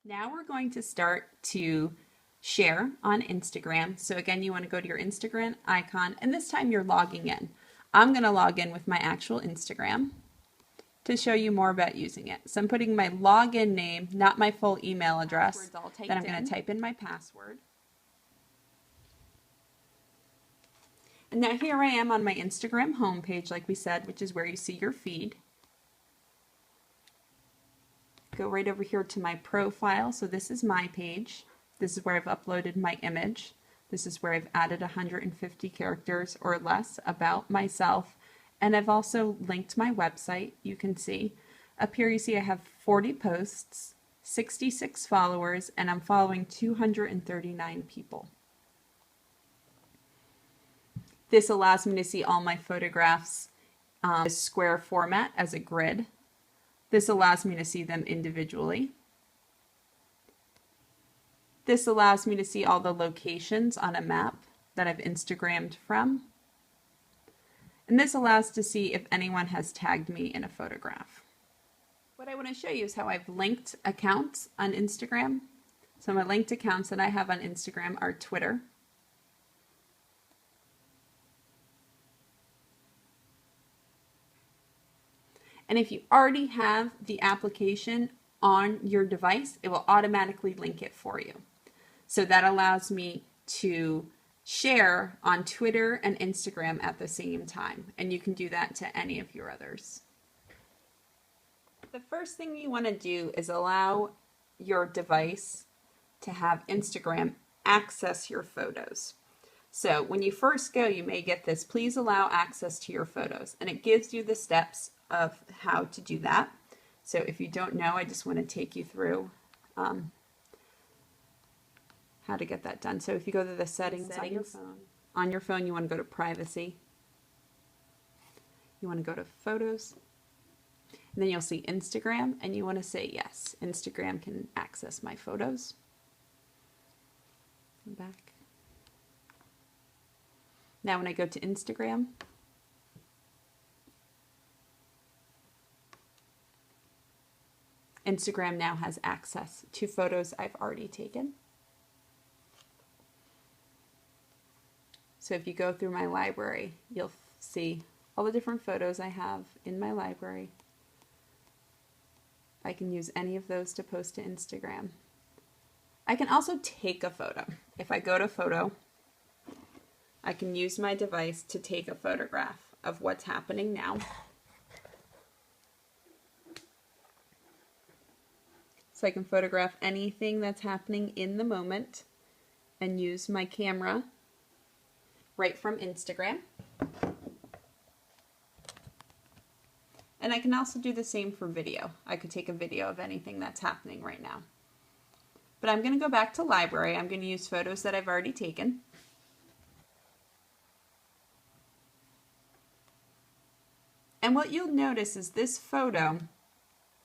Now we're going to start to share on Instagram. So again, you want to go to your Instagram icon, and this time you're logging in. I'm going to log in with my actual Instagram to show you more about using it. So I'm putting my login name, not my full email address. Then I'm going to type in my password. And now here I am on my Instagram homepage, like we said, which is where you see your feed. Go right over here to my profile. So this is my page. This is where I've uploaded my image. This is where I've added 150 characters or less about myself. And I've also linked my website. You can see up here, you see I have 40 posts, 66 followers, and I'm following 239 people. This allows me to see all my photographs in a square format as a grid. This allows me to see them individually. This allows me to see all the locations on a map that I've Instagrammed from. And this allows to see if anyone has tagged me in a photograph. What I want to show you is how I've linked accounts on Instagram. So my linked accounts that I have on Instagram are Twitter, and if you already have the application on your device, it will automatically link it for you. So that allows me to share on Twitter and Instagram at the same time. And you can do that to any of your others. The first thing you want to do is allow your device to have Instagram access your photos. So when you first go, you may get this, please allow access to your photos. And it gives you the steps of how to do that. So if you don't know, I just want to take you through how to get that done. So if you go to the settings on your phone, you want to go to privacy. You want to go to photos. And then you'll see Instagram, and you want to say yes, Instagram can access my photos. Go back. Now when I go to Instagram, Instagram now has access to photos I've already taken. So if you go through my library, you'll see all the different photos I have in my library. I can use any of those to post to Instagram. I can also take a photo. If I go to photo, I can use my device to take a photograph of what's happening now. So I can photograph anything that's happening in the moment and use my camera right from Instagram. And I can also do the same for video. I could take a video of anything that's happening right now. But I'm going to go back to library. I'm going to use photos that I've already taken. And what you'll notice is this photo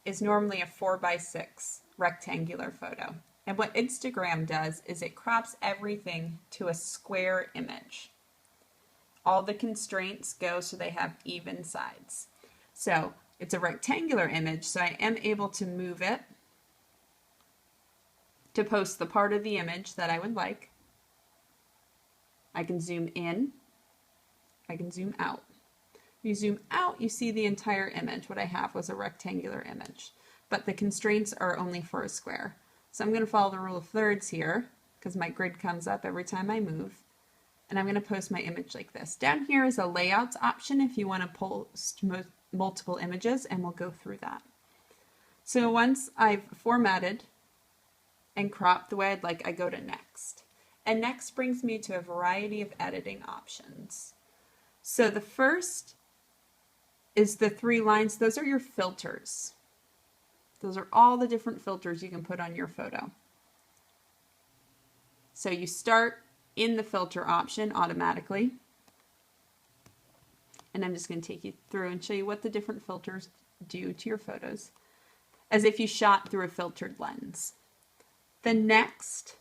is normally a 4:6 rectangular photo. And what Instagram does is it crops everything to a square image. All the constraints go so they have even sides. So it's a rectangular image, so I am able to move it to post the part of the image that I would like. I can zoom in. I can zoom out. If you zoom out, you see the entire image. What I have was a rectangular image, but the constraints are only for a square. So I'm going to follow the rule of thirds here because my grid comes up every time I move. And I'm going to post my image like this. Down here is a layouts option if you want to post multiple images, and we'll go through that. So once I've formatted and cropped the way I'd like, I go to next. And next brings me to a variety of editing options. So the first is the 3 lines. Those are your filters. Those are all the different filters you can put on your photo. So you start in the filter option automatically. And I'm just going to take you through and show you what the different filters do to your photos, as if you shot through a filtered lens. The next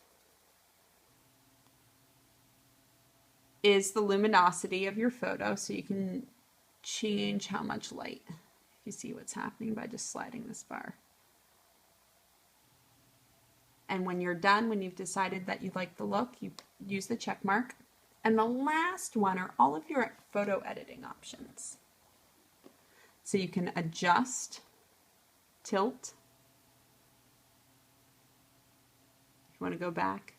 is the luminosity of your photo, so you can change how much light, if you see what's happening by just sliding this bar. And when you're done, when you've decided that you like the look, you use the check mark. And the last one are all of your photo editing options. So you can adjust, tilt. If you want to go back,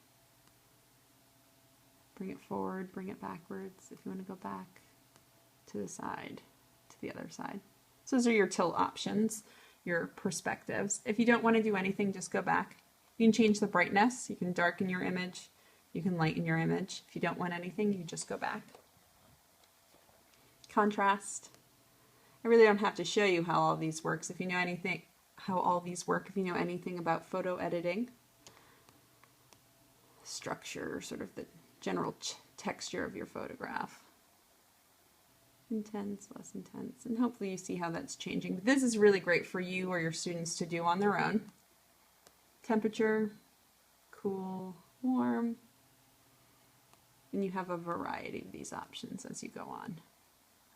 bring it forward, bring it backwards. If you want to go back to the side, to the other side. So those are your tilt options, your perspectives. If you don't want to do anything, just go back. You can change the brightness. You can darken your image. You can lighten your image. If you don't want anything, you just go back. Contrast. I really don't have to show you how all these works. If you know anything, how all these work, if you know anything about photo editing. Structure, sort of the general texture of your photograph. Intense, less intense, and hopefully you see how that's changing. This is really great for you or your students to do on their own. Temperature, cool, warm, and you have a variety of these options as you go on.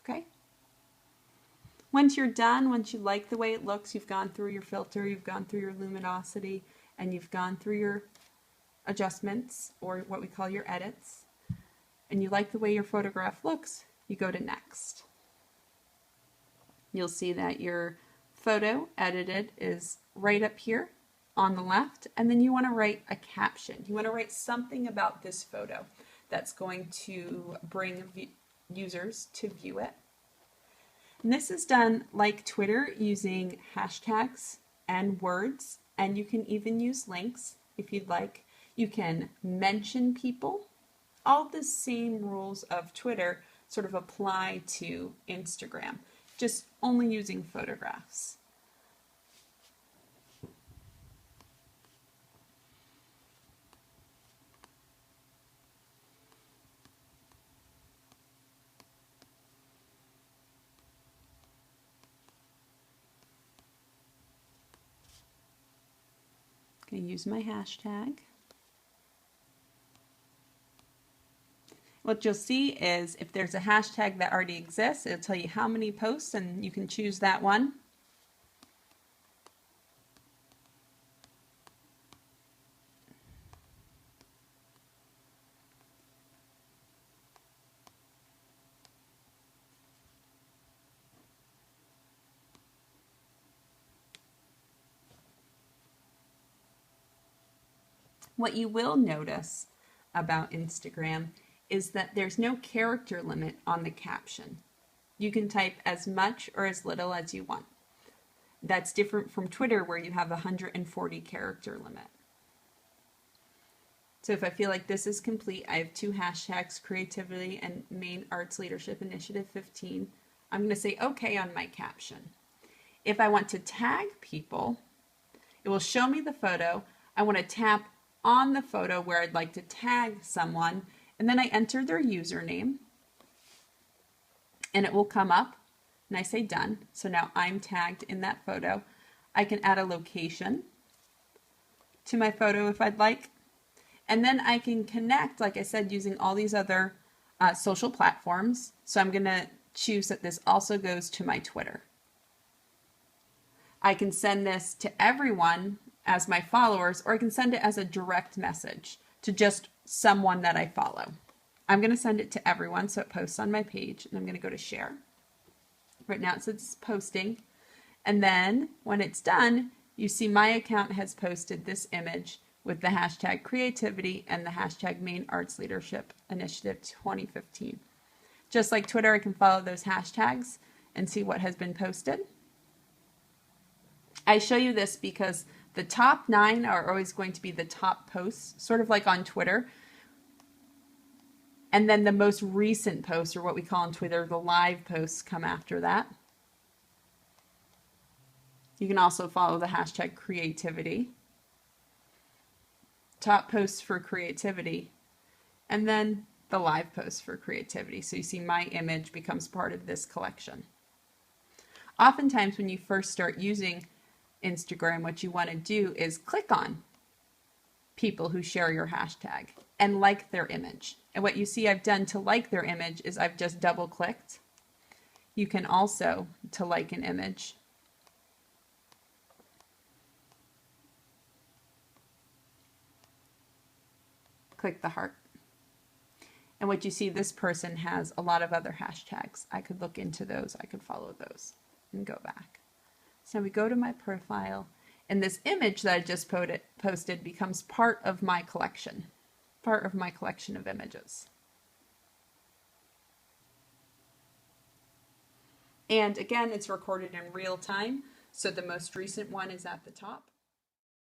Okay? Once you're done, once you like the way it looks, you've gone through your filter, you've gone through your luminosity, and you've gone through your adjustments, or what we call your edits, and you like the way your photograph looks, you go to next. You'll see that your photo edited is right up here on the left, and then you want to write a caption. You want to write something about this photo that's going to bring users to view it. And this is done like Twitter using hashtags and words, and you can even use links if you'd like. You can mention people. All the same rules of Twitter sort of apply to Instagram, just only using photographs. I'm going to use my hashtag. What you'll see is if there's a hashtag that already exists, it'll tell you how many posts, and you can choose that one. What you will notice about Instagram is that there's no character limit on the caption. You can type as much or as little as you want. That's different from Twitter, where you have a 140 character limit. So if I feel like this is complete, I have two hashtags, creativity and Maine Arts Leadership Initiative 15. I'm going to say OK on my caption. If I want to tag people, it will show me the photo. I want to tap on the photo where I'd like to tag someone, and then I enter their username, and it will come up, and I say done. So now I'm tagged in that photo. I can add a location to my photo if I'd like, and then I can connect, like I said, using all these other social platforms. So I'm going to choose that this also goes to my Twitter. I can send this to everyone as my followers, or I can send it as a direct message to just someone that I follow. I'm going to send it to everyone so it posts on my page, and I'm going to go to share. Right now it says posting, and then when it's done, you see my account has posted this image with the hashtag creativity and the hashtag Maine Arts Leadership Initiative 2015. Just like Twitter, I can follow those hashtags and see what has been posted. I show you this because the top 9 are always going to be the top posts, sort of like on Twitter. And then the most recent posts, or what we call on Twitter, the live posts, come after that. You can also follow the hashtag creativity. Top posts for creativity. And then the live posts for creativity. So you see my image becomes part of this collection. Oftentimes when you first start using Instagram, what you want to do is click on people who share your hashtag and like their image. And what you see I've done to like their image is I've just double clicked. You can also, to like an image, click the heart. And what you see, this person has a lot of other hashtags. I could look into those, I could follow those and go back. So we go to my profile, and this image that I just posted becomes part of my collection of images. And again, it's recorded in real time, so the most recent one is at the top.